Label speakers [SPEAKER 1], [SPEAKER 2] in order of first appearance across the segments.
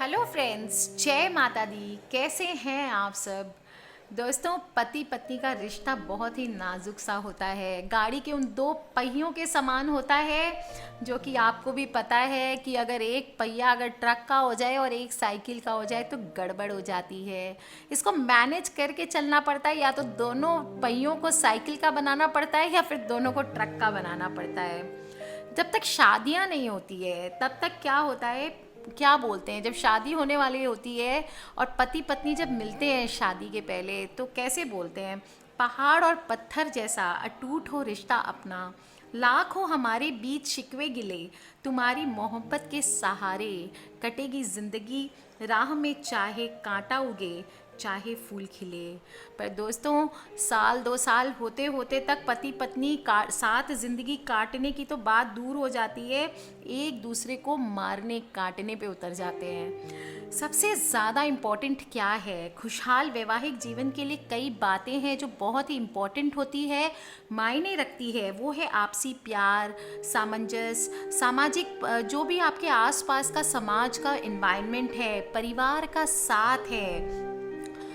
[SPEAKER 1] Hello friends, जय माता दी। कैसे हैं आप सब? दोस्तों, पति पत्नी का रिश्ता बहुत ही नाजुक सा होता है। गाड़ी के उन दो पहियों के समान होता है, जो कि आपको भी पता है कि अगर एक पहिया अगर ट्रक का हो जाए और एक साइकिल का हो जाए तो गड़बड़ हो जाती है। इसको मैनेज करके चलना पड़ता है, या तो दोनों पहियों को साइकिल का बनाना पड़ता है या फिर दोनों को ट्रक का बनाना पड़ता है। जब तक शादियां नहीं होती है तब तक क्या होता है, क्या बोलते हैं, जब शादी होने वाली होती है और पति पत्नी जब मिलते हैं शादी के पहले तो कैसे बोलते हैं, पहाड़ और पत्थर जैसा अटूट हो रिश्ता अपना, लाख हो हमारे बीच शिकवे गिले, तुम्हारी मोहब्बत के सहारे कटेगी जिंदगी, राह में चाहे कांटा उगे चाहे फूल खिले। पर दोस्तों, साल 2 साल होते होते तक पति पत्नी का साथ ज़िंदगी काटने की तो बात दूर हो जाती है, एक दूसरे को मारने काटने पे उतर जाते हैं। सबसे ज़्यादा इम्पॉर्टेंट क्या है? खुशहाल वैवाहिक जीवन के लिए कई बातें हैं जो बहुत ही इम्पॉर्टेंट होती है, मायने रखती है। वो है आपसी प्यार, सामंजस्य, सामाजिक जो भी आपके आसपास का समाज का एनवायरनमेंट है, परिवार का साथ है,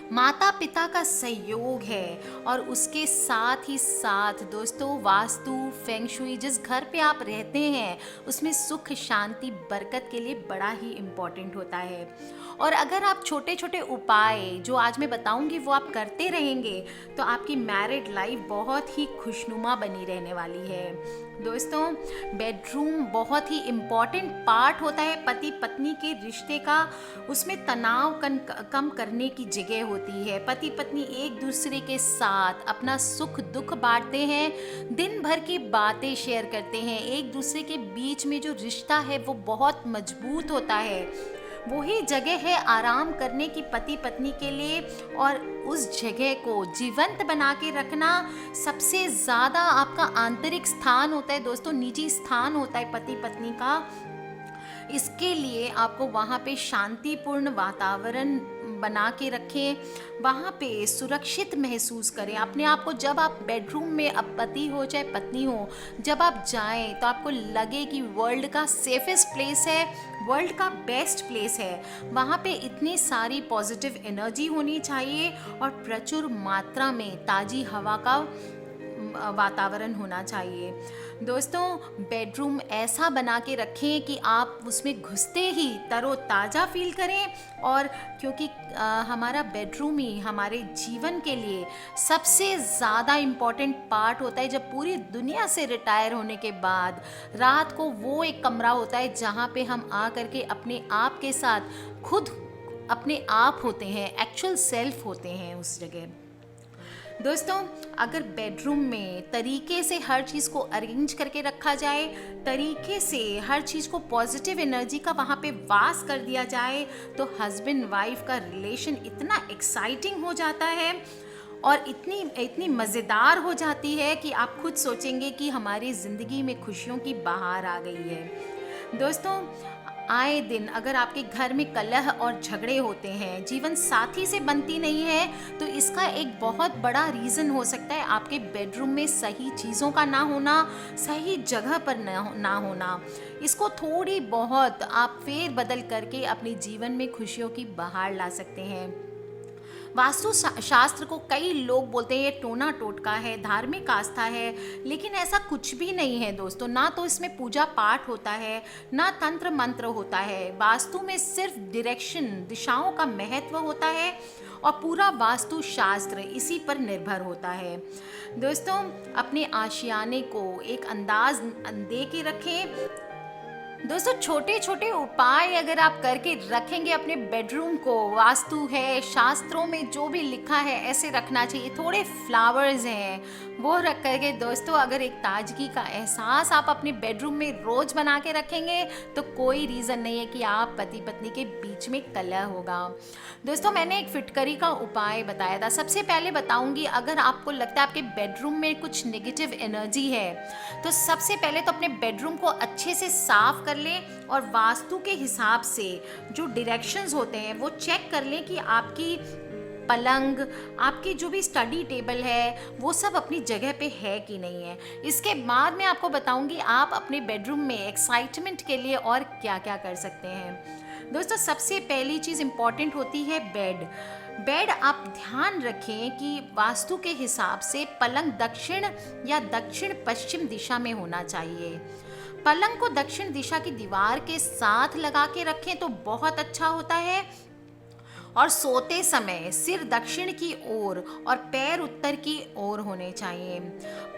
[SPEAKER 1] माता पिता का सहयोग है, और उसके साथ ही साथ दोस्तों वास्तु फेंग शुई, जिस घर पे आप रहते हैं उसमें सुख शांति बरकत के लिए बड़ा ही इम्पोर्टेंट होता है। और अगर आप छोटे छोटे उपाय जो आज मैं बताऊंगी वो आप करते रहेंगे तो आपकी मैरिड लाइफ बहुत ही खुशनुमा बनी रहने वाली है। दोस्तों, बेडरूम बहुत ही इम्पॉर्टेंट पार्ट होता है पति पत्नी के रिश्ते का। उसमें तनाव कम करने की जगह होती है। पति पत्नी एक दूसरे के साथ अपना सुख दुख बांटते हैं, दिन भर की बातें शेयर करते हैं। एक दूसरे के बीच में जो रिश्ता है वो बहुत मजबूत होता है। वही जगह है आराम करने की पति पत्नी के लिए, और उस जगह को जीवंत बना के रखना सबसे ज़्यादा आपका आंतरिक स्थान होता है। दोस्तों, निजी स्थान होता है पति पत्नी का। इसके लिए आपको वहाँ पे शांतिपूर्ण वातावरण बना के रखें, वहाँ पे सुरक्षित महसूस करें अपने आप को। जब आप बेडरूम में, अब पति हो चाहे पत्नी हो, जब आप जाएं तो आपको लगे कि वर्ल्ड का सेफेस्ट प्लेस है, वर्ल्ड का बेस्ट प्लेस है। वहाँ पे इतनी सारी पॉजिटिव एनर्जी होनी चाहिए और प्रचुर मात्रा में ताज़ी हवा का वातावरण होना चाहिए। दोस्तों, बेडरूम ऐसा बना के रखें कि आप उसमें घुसते ही तरोताज़ा फील करें, और क्योंकि हमारा बेडरूम ही हमारे जीवन के लिए सबसे ज़्यादा इम्पॉर्टेंट पार्ट होता है। जब पूरी दुनिया से रिटायर होने के बाद रात को वो एक कमरा होता है जहाँ पे हम आ करके अपने आप के साथ खुद अपने आप होते हैं, एक्चुअल सेल्फ होते हैं उस जगह। दोस्तों, अगर बेडरूम में तरीके से हर चीज़ को अरेंज करके रखा जाए, तरीके से हर चीज़ को पॉजिटिव एनर्जी का वहाँ पे वास कर दिया जाए, तो हस्बैंड वाइफ का रिलेशन इतना एक्साइटिंग हो जाता है और इतनी इतनी मज़ेदार हो जाती है कि आप खुद सोचेंगे कि हमारी ज़िंदगी में खुशियों की बहार आ गई है। दोस्तों, आए दिन अगर आपके घर में कलह और झगड़े होते हैं, जीवन साथी से बनती नहीं है, तो इसका एक बहुत बड़ा रीज़न हो सकता है आपके बेडरूम में सही चीज़ों का ना होना, सही जगह पर ना होना। इसको थोड़ी बहुत आप फेर बदल करके अपने जीवन में खुशियों की बहार ला सकते हैं। वास्तु शास्त्र को कई लोग बोलते हैं ये टोना टोटका है, धार्मिक आस्था है, लेकिन ऐसा कुछ भी नहीं है दोस्तों। ना तो इसमें पूजा पाठ होता है, ना तंत्र मंत्र होता है। वास्तु में सिर्फ डायरेक्शन, दिशाओं का महत्व होता है, और पूरा वास्तु शास्त्र इसी पर निर्भर होता है। दोस्तों, अपने आशियाने को एक अंदाज दे के रखें। दोस्तों, छोटे छोटे उपाय अगर आप करके रखेंगे अपने बेडरूम को, वास्तु है, शास्त्रों में जो भी लिखा है ऐसे रखना चाहिए। थोड़े फ्लावर्स हैं वो रख करके दोस्तों, अगर एक ताजगी का एहसास आप अपने बेडरूम में रोज बना के रखेंगे तो कोई रीज़न नहीं है कि आप पति पत्नी के बीच में कलह होगा। दोस्तों, मैंने एक फिटकरी का उपाय बताया था। सबसे पहले बताऊंगी, अगर आपको लगता है आपके बेडरूम में कुछ नेगेटिव एनर्जी है तो सबसे पहले तो अपने बेडरूम को अच्छे से साफ कर लें, और वास्तु के हिसाब से जो डायरेक्शंस होते हैं वो चेक कर लें कि आपकी पलंग, आपकी जो भी स्टडी टेबल है वो सब अपनी जगह पे है कि नहीं है। इसके बाद मैं आपको बताऊंगी आप अपने बेडरूम में एक्साइटमेंट के लिए और क्या क्या कर सकते हैं। दोस्तों सबसे पहली चीज़ इम्पॉर्टेंट होती है बेड। बेड आप ध्यान रखें कि वास्तु के हिसाब से पलंग दक्षिण या दक्षिण पश्चिम दिशा में होना चाहिए। पलंग को दक्षिण दिशा की दीवार के साथ लगा के रखें तो बहुत अच्छा होता है। और सोते समय सिर दक्षिण की ओर और पैर उत्तर की ओर होने चाहिए।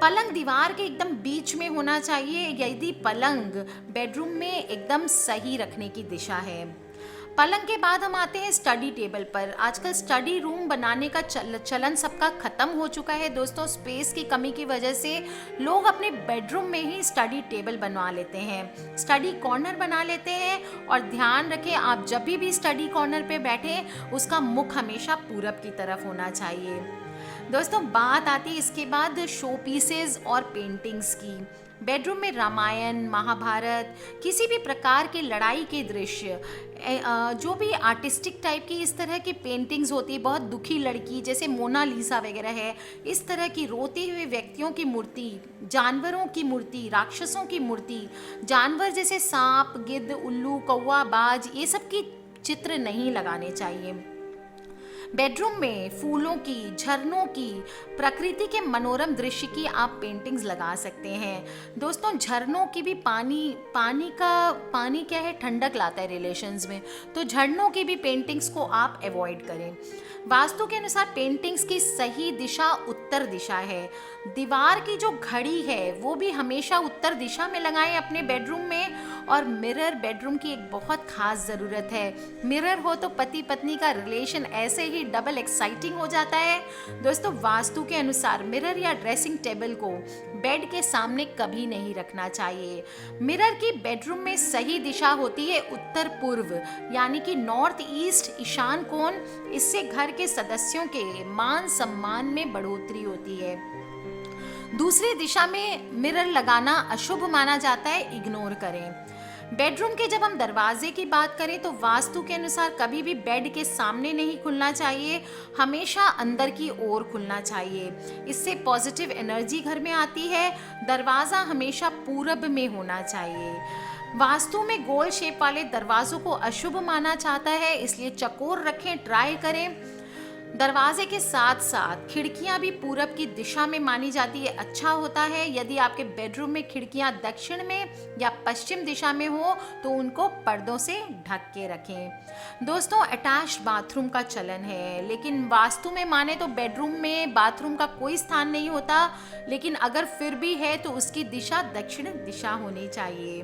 [SPEAKER 1] पलंग दीवार के एकदम बीच में होना चाहिए यदि पलंग बेडरूम में एकदम सही रखने की दिशा है। पलंग के बाद हम आते हैं स्टडी टेबल पर। आजकल स्टडी रूम बनाने का चलन सबका खत्म हो चुका है दोस्तों। स्पेस की कमी की वजह से लोग अपने बेडरूम में ही स्टडी टेबल बनवा लेते हैं, स्टडी कॉर्नर बना लेते हैं। और ध्यान रखें आप जब भी स्टडी कॉर्नर पे बैठे उसका मुख हमेशा पूरब की तरफ होना चाहिए। दोस्तों बात आती है इसके बाद शो पीसेज और पेंटिंग्स की। बेडरूम में रामायण, महाभारत, किसी भी प्रकार के लड़ाई के दृश्य, जो भी आर्टिस्टिक टाइप की इस तरह की पेंटिंग्स होती है, बहुत दुखी लड़की जैसे मोनालिसा वगैरह है, इस तरह की रोते हुए व्यक्तियों की मूर्ति, जानवरों की मूर्ति, राक्षसों की मूर्ति, जानवर जैसे सांप, गिद्ध, उल्लू, कौवा, बाज, ये सब की चित्र नहीं लगाने चाहिए। बेडरूम में फूलों की, झरनों की, प्रकृति के मनोरम दृश्य की आप पेंटिंग्स लगा सकते हैं। दोस्तों झरनों की भी पानी क्या है, ठंडक लाता है रिलेशंस में, तो झरनों की भी पेंटिंग्स को आप अवॉइड करें। वास्तु के अनुसार पेंटिंग्स की सही दिशा उत्तर दिशा है। दीवार की जो घड़ी है वो भी हमेशा उत्तर दिशा में लगाएं अपने बेडरूम में। और मिरर बेडरूम की एक बहुत खास ज़रूरत है। मिरर हो तो पति पत्नी का रिलेशन ऐसे ही डबल एक्साइटिंग हो जाता है। दोस्तों वास्तु के अनुसार मिरर या ड्रेसिंग टेबल को बेड के सामने कभी नहीं रखना चाहिए। मिरर की बेडरूम में सही दिशा होती है उत्तर पूर्व, यानी कि नॉर्थ ईस्ट, ईशान कोण। इससे घर के सदस्यों के मान सम्मान में बढ़ोतरी होती है। दूसरी दिशा में मिरर लगाना अशुभ माना जाता है, इग्नोर करें। बेडरूम के जब हम दरवाजे की बात करें तो वास्तु के अनुसार कभी भी बेड के सामने नहीं खुलना चाहिए, हमेशा अंदर की ओर खुलना चाहिए। इससे पॉजिटिव एनर्जी घर में आती है। दरवाज़ा हमेशा पूरब में होना चाहिए। वास्तु में गोल शेप वाले दरवाजों को अशुभ माना जाता है, इसलिए चौकोर रखें, ट्राई करें। दरवाजे के साथ साथ खिड़कियां भी पूरब की दिशा में मानी जाती है, अच्छा होता है। यदि आपके बेडरूम में खिड़कियां दक्षिण में या पश्चिम दिशा में हो तो उनको पर्दों से ढक के रखें। दोस्तों अटैच्ड बाथरूम का चलन है, लेकिन वास्तु में माने तो बेडरूम में बाथरूम का कोई स्थान नहीं होता, लेकिन अगर फिर भी है तो उसकी दिशा दक्षिण दिशा होनी चाहिए।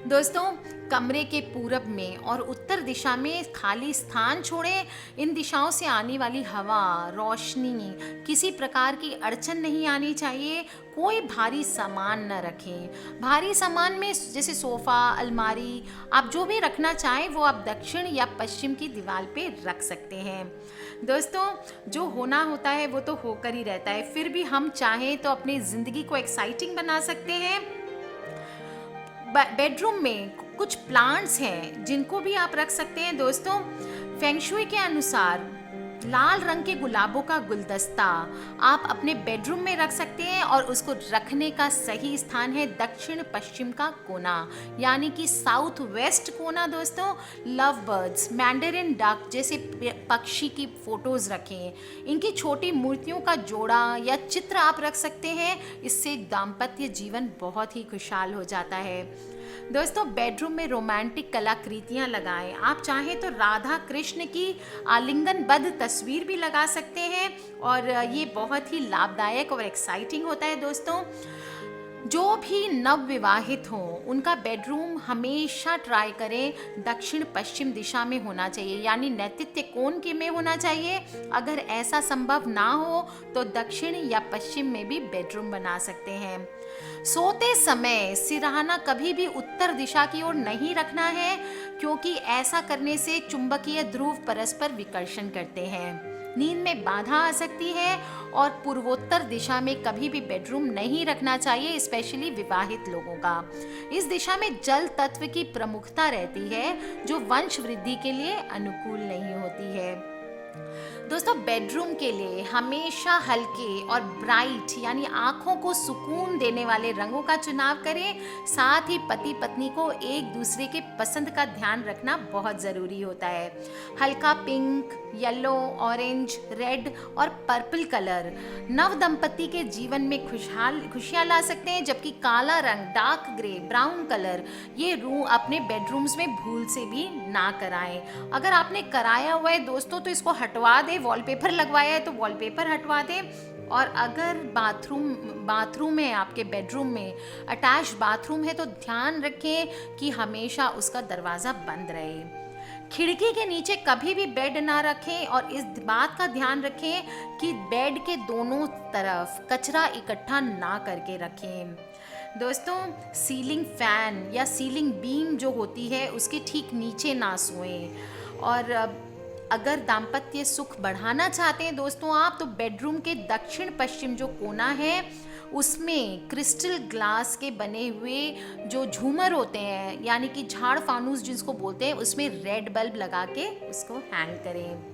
[SPEAKER 1] दोस्तों कमरे के पूरब में और उत्तर दिशा में खाली स्थान छोड़ें। इन दिशाओं से आने वाली हवा, रोशनी, किसी प्रकार की अड़चन नहीं आनी चाहिए। कोई भारी सामान न रखें। भारी सामान में जैसे सोफ़ा, अलमारी, आप जो भी रखना चाहें वो आप दक्षिण या पश्चिम की दीवार पे रख सकते हैं। दोस्तों जो होना होता है वो तो होकर ही रहता है, फिर भी हम चाहें तो अपनी ज़िंदगी को एक्साइटिंग बना सकते हैं। बेडरूम में कुछ प्लांट्स हैं जिनको भी आप रख सकते हैं। दोस्तों फेंगशुई के अनुसार लाल रंग के गुलाबों का गुलदस्ता आप अपने बेडरूम में रख सकते हैं और उसको रखने का सही स्थान है दक्षिण पश्चिम का कोना, यानी कि साउथ वेस्ट कोना। दोस्तों लव बर्ड्स, मैंडेरिन डक जैसे पक्षी की फोटोज रखें। इनकी छोटी मूर्तियों का जोड़ा या चित्र आप रख सकते हैं, इससे दाम्पत्य जीवन बहुत ही खुशहाल हो जाता है। दोस्तों बेडरूम में रोमांटिक कलाकृतियां लगाएं। आप चाहें तो राधा कृष्ण की आलिंगनबद्ध तस्वीर भी लगा सकते हैं और ये बहुत ही लाभदायक और एक्साइटिंग होता है। दोस्तों जो भी नवविवाहित हों उनका बेडरूम हमेशा ट्राई करें दक्षिण पश्चिम दिशा में होना चाहिए, यानी नैऋत्य कोण के में होना चाहिए। अगर ऐसा संभव ना हो तो दक्षिण या पश्चिम में भी बेडरूम बना सकते हैं। सोते समय सिरहाना कभी भी उत्तर दिशा की ओर नहीं रखना है, क्योंकि ऐसा करने से चुंबकीय ध्रुव परस्पर विकर्षण करते हैं, नींद में बाधा आ सकती है। और पूर्वोत्तर दिशा में कभी भी बेडरूम नहीं रखना चाहिए, स्पेशली विवाहित लोगों का। इस दिशा में जल तत्व की प्रमुखता रहती है, जो वंश वृद्धि के लिए अनुकूल नहीं होती है। दोस्तों बेडरूम के लिए हमेशा हल्के और ब्राइट यानी आंखों को सुकून देने वाले रंगों का चुनाव करें। साथ ही पति पत्नी को एक दूसरे के पसंद का ध्यान रखना बहुत ज़रूरी होता है। हल्का पिंक, येलो, ऑरेंज, रेड और पर्पल कलर नव दंपति के जीवन में खुशियाँ ला सकते हैं, जबकि काला रंग, डार्क ग्रे, ब्राउन कलर ये रूम अपने बेडरूम्स में भूल से भी ना कराएं। अगर आपने कराया हुआ है दोस्तों तो इसको हटवा दें, वॉलपेपर लगवाया है तो वॉलपेपर हटवा दें। और अगर बाथरूम है, आपके बेडरूम में अटैच बाथरूम है तो ध्यान रखें कि हमेशा उसका दरवाज़ा बंद रहे। खिड़की के नीचे कभी भी बेड ना रखें और इस बात का ध्यान रखें कि बेड के दोनों तरफ कचरा इकट्ठा ना करके रखें। दोस्तों सीलिंग फैन या सीलिंग बीम जो होती है उसके ठीक नीचे ना सोएं। और अगर दाम्पत्य सुख बढ़ाना चाहते हैं दोस्तों आप, तो बेडरूम के दक्षिण पश्चिम जो कोना है उसमें क्रिस्टल ग्लास के बने हुए जो झूमर होते हैं यानी कि झाड़ फानूस जिसको बोलते हैं, उसमें रेड बल्ब लगा के उसको हैंग करें।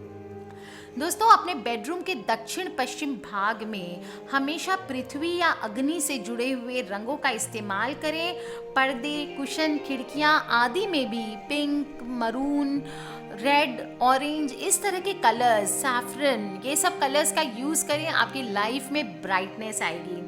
[SPEAKER 1] दोस्तों अपने बेडरूम के दक्षिण पश्चिम भाग में हमेशा पृथ्वी या अग्नि से जुड़े हुए रंगों का इस्तेमाल करें। पर्दे, कुशन, खिड़कियां आदि में भी पिंक, मरून, रेड, ऑरेंज इस तरह के कलर्स, सैफरन, ये सब कलर्स का यूज़ करें। आपकी लाइफ में ब्राइटनेस आएगी।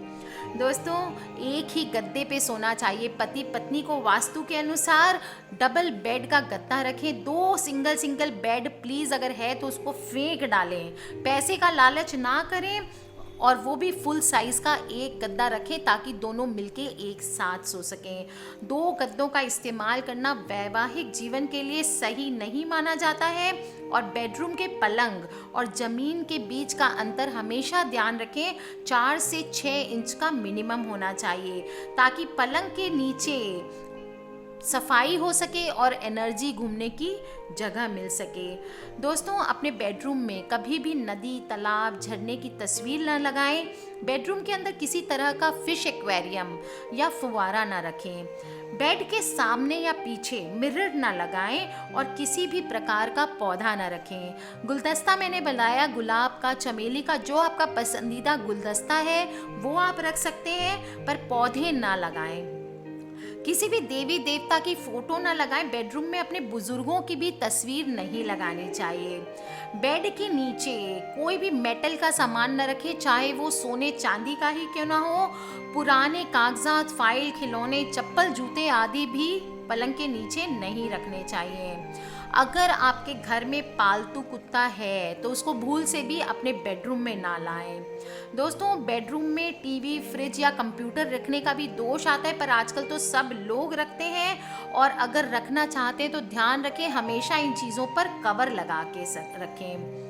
[SPEAKER 1] दोस्तों एक ही गद्दे पे सोना चाहिए। पति पत्नी को वास्तु के अनुसार डबल बेड का गद्दा रखें। 2 सिंगल बेड प्लीज़ अगर है तो उसको फेंक डालें। पैसे का लालच ना करें और वो भी फुल साइज़ का एक गद्दा रखें ताकि दोनों मिलके एक साथ सो सकें। 2 गद्दों का इस्तेमाल करना वैवाहिक जीवन के लिए सही नहीं माना जाता है। और बेडरूम के पलंग और ज़मीन के बीच का अंतर हमेशा ध्यान रखें, 4 से 6 इंच का मिनिमम होना चाहिए ताकि पलंग के नीचे सफाई हो सके और एनर्जी घूमने की जगह मिल सके। दोस्तों अपने बेडरूम में कभी भी नदी, तालाब, झरने की तस्वीर न लगाएं। बेडरूम के अंदर किसी तरह का फिश एक्वेरियम या फुवारा न रखें। बेड के सामने या पीछे मिरर ना लगाएं और किसी भी प्रकार का पौधा ना रखें। गुलदस्ता मैंने बनाया गुलाब का, चमेली का, जो आपका पसंदीदा गुलदस्ता है वो आप रख सकते हैं, पर पौधे ना लगाएं। किसी भी देवी देवता की फोटो ना लगाएं। बेडरूम में अपने बुजुर्गों की भी तस्वीर नहीं लगानी चाहिए। बेड के नीचे कोई भी मेटल का सामान न रखें, चाहे वो सोने चांदी का ही क्यों ना हो। पुराने कागजात, फाइल, खिलौने, चप्पल, जूते आदि भी पलंग के नीचे नहीं रखने चाहिए। अगर आपके घर में पालतू कुत्ता है तो उसको भूल से भी अपने बेडरूम में ना लाएं। दोस्तों बेडरूम में टीवी, फ्रिज या कंप्यूटर रखने का भी दोष आता है, पर आजकल तो सब लोग रखते हैं। और अगर रखना चाहते हैं तो ध्यान रखें हमेशा इन चीज़ों पर कवर लगा के रखें।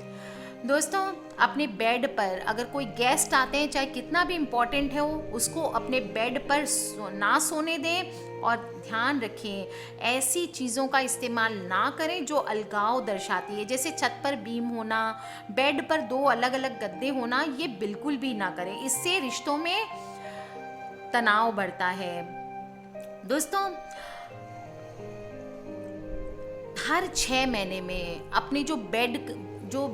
[SPEAKER 1] दोस्तों अपने बेड पर अगर कोई गेस्ट आते हैं, चाहे कितना भी इम्पोर्टेंट है वो, उसको अपने बेड पर ना सोने दें। और ध्यान रखें ऐसी चीज़ों का इस्तेमाल ना करें जो अलगाव दर्शाती है, जैसे छत पर बीम होना, बेड पर 2 अलग अलग गद्दे होना, ये बिल्कुल भी ना करें। इससे रिश्तों में तनाव बढ़ता है। दोस्तों हर 6 महीने में अपने जो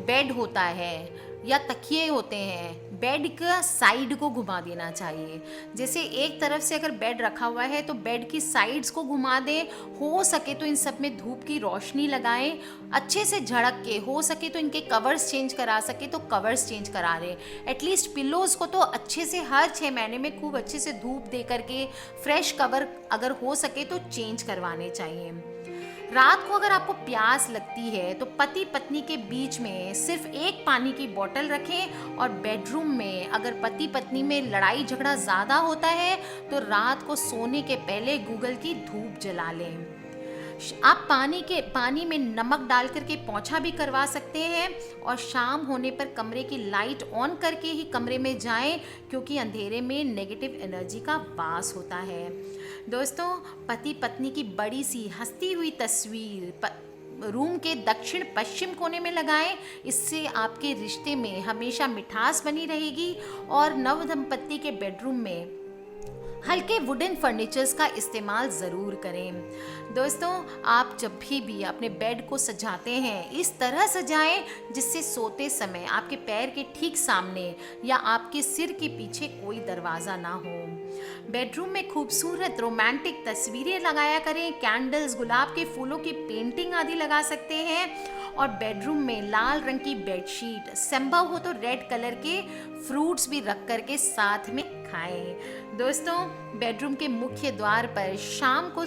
[SPEAKER 1] बेड होता है या तकिए होते हैं, बेड का साइड को घुमा देना चाहिए। जैसे एक तरफ से अगर बेड रखा हुआ है तो बेड की साइड्स को घुमा दें। हो सके तो इन सब में धूप की रोशनी लगाएं, अच्छे से झड़क के। हो सके तो इनके कवर्स चेंज करा सके तो कवर्स चेंज करा दें। एटलीस्ट पिलोज़ को तो अच्छे से हर 6 महीने में खूब अच्छे से धूप दे करके फ्रेश कवर अगर हो सके तो चेंज करवाने चाहिए। रात को अगर आपको प्यास लगती है तो पति पत्नी के बीच में सिर्फ एक पानी की बोतल रखें। और बेडरूम में अगर पति पत्नी में लड़ाई झगड़ा ज़्यादा होता है तो रात को सोने के पहले गूगल की धूप जला लें। आप पानी में नमक डाल करके पोंछा भी करवा सकते हैं। और शाम होने पर कमरे की लाइट ऑन करके ही कमरे में जाएं, क्योंकि अंधेरे में नेगेटिव एनर्जी का वास होता है। दोस्तों पति पत्नी की बड़ी सी हंसती हुई तस्वीर रूम के दक्षिण पश्चिम कोने में लगाएं। इससे आपके रिश्ते में हमेशा मिठास बनी रहेगी। और नव दंपत्ति के बेडरूम में हल्के वुडन फर्नीचर्स का इस्तेमाल ज़रूर करें। दोस्तों, आप जब भी अपने बेड को सजाते हैं, इस तरह सजाएं जिससे सोते समय आपके पैर के ठीक सामने या आपके सिर के पीछे कोई दरवाज़ा ना हो। बेडरूम में खूबसूरत रोमांटिक तस्वीरें लगाया करें, कैंडल्स, गुलाब के फूलों की पेंटिंग आदि लगा सकते हैं। और बेडरूम में लाल रंग की बेडशीट, संभव हो तो रेड कलर के फ्रूट्स भी रख करके साथ में खाएं। दोस्तों, बेडरूम के मुख्य द्वार पर शाम को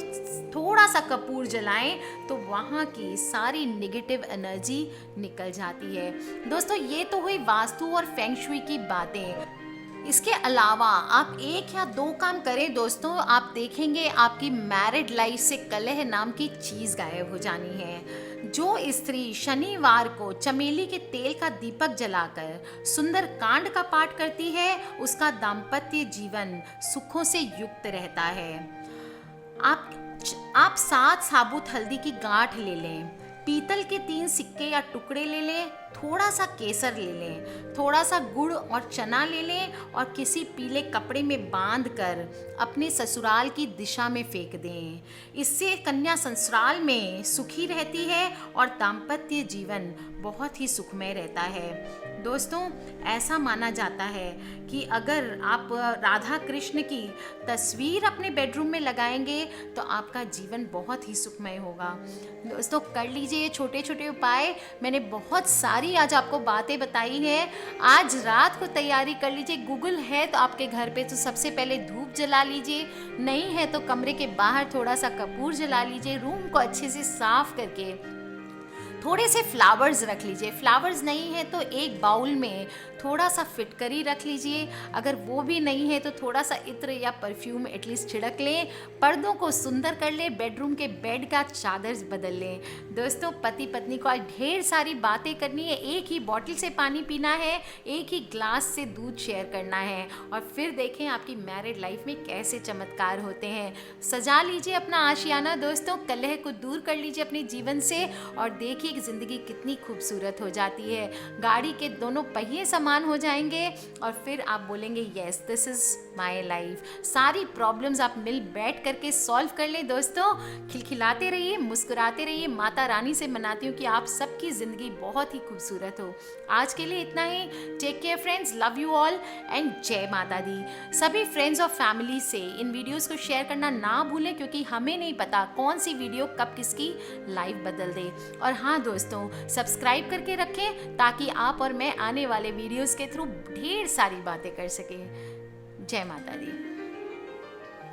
[SPEAKER 1] थोड़ा सा कपूर जलाएं तो वहाँ की सारी नेगेटिव एनर्जी निकल जाती है। दोस्तों, ये तो हुई वास्तु और फेंग शुई की बातें। इसके अलावा आप 1 या 2 काम करें दोस्तों, आप देखेंगे आपकी मैरिड लाइफ से कलह नाम की चीज़ गायब हो जानी है। जो स्त्री शनिवार को चमेली के तेल का दीपक जलाकर सुंदर कांड का पाठ करती है, उसका दाम्पत्य जीवन सुखों से युक्त रहता है। आप 7 साबुत हल्दी की गांठ ले लें, पीतल के 3 सिक्के या टुकड़े ले लें, थोड़ा सा केसर ले लें, थोड़ा सा गुड़ और चना ले लें और किसी पीले कपड़े में बांध कर अपने ससुराल की दिशा में फेंक दें। इससे कन्या ससुराल में सुखी रहती है और दाम्पत्य जीवन बहुत ही सुखमय रहता है। दोस्तों, ऐसा माना जाता है कि अगर आप राधा कृष्ण की तस्वीर अपने बेडरूम में लगाएंगे तो आपका जीवन बहुत ही सुखमय होगा। दोस्तों, कर लीजिए ये छोटे छोटे उपाय। मैंने बहुत सारी आज आपको बातें बताई हैं। आज रात को तैयारी कर लीजिए। गूगल है तो आपके घर पे तो सबसे पहले धूप जला लीजिए, नहीं है तो कमरे के बाहर थोड़ा सा कपूर जला लीजिए। रूम को अच्छे से साफ करके थोड़े से फ्लावर्स रख लीजिए। फ्लावर्स नहीं है तो एक बाउल में थोड़ा सा फिटकरी रख लीजिए। अगर वो भी नहीं है तो थोड़ा सा इत्र या परफ्यूम एटलीस्ट छिड़क लें। पर्दों को सुंदर कर लें। बेडरूम के बेड का चादर बदल लें। दोस्तों, पति पत्नी को आज ढेर सारी बातें करनी है। एक ही बॉटल से पानी पीना है, एक ही ग्लास से दूध शेयर करना है और फिर देखें आपकी मैरिड लाइफ में कैसे चमत्कार होते हैं। सजा लीजिए अपना आशियाना दोस्तों, कलह को दूर कर लीजिए अपने जीवन से और देखिए कि ज़िंदगी कितनी खूबसूरत हो जाती है। गाड़ी के दोनों पहिए समान हो जाएंगे और फिर आप बोलेंगे yes this is my life. सारी प्रॉब्लम्स आप मिल बैठ करके सॉल्व कर लें। दोस्तों, खिलखिलाते रहिए, मुस्कुराते रहिए। माता रानी से मनाती हूँ कि आप सबकी ज़िंदगी बहुत ही खूबसूरत हो। आज के लिए इतना ही। Take care friends, love you all and जय माता दी। सभी फ्रेंड्स और फैमिली से इन वीडियोस को शेयर करना ना भूलें क्योंकि हमें नहीं पता कौन सी वीडियो कब किसकी लाइफ बदल दे। और हाँ दोस्तों, सब्सक्राइब करके रखें ताकि आप और मैं आने वाले वीडियोस के थ्रू ढेर सारी बातें कर सकें। जय माता दी।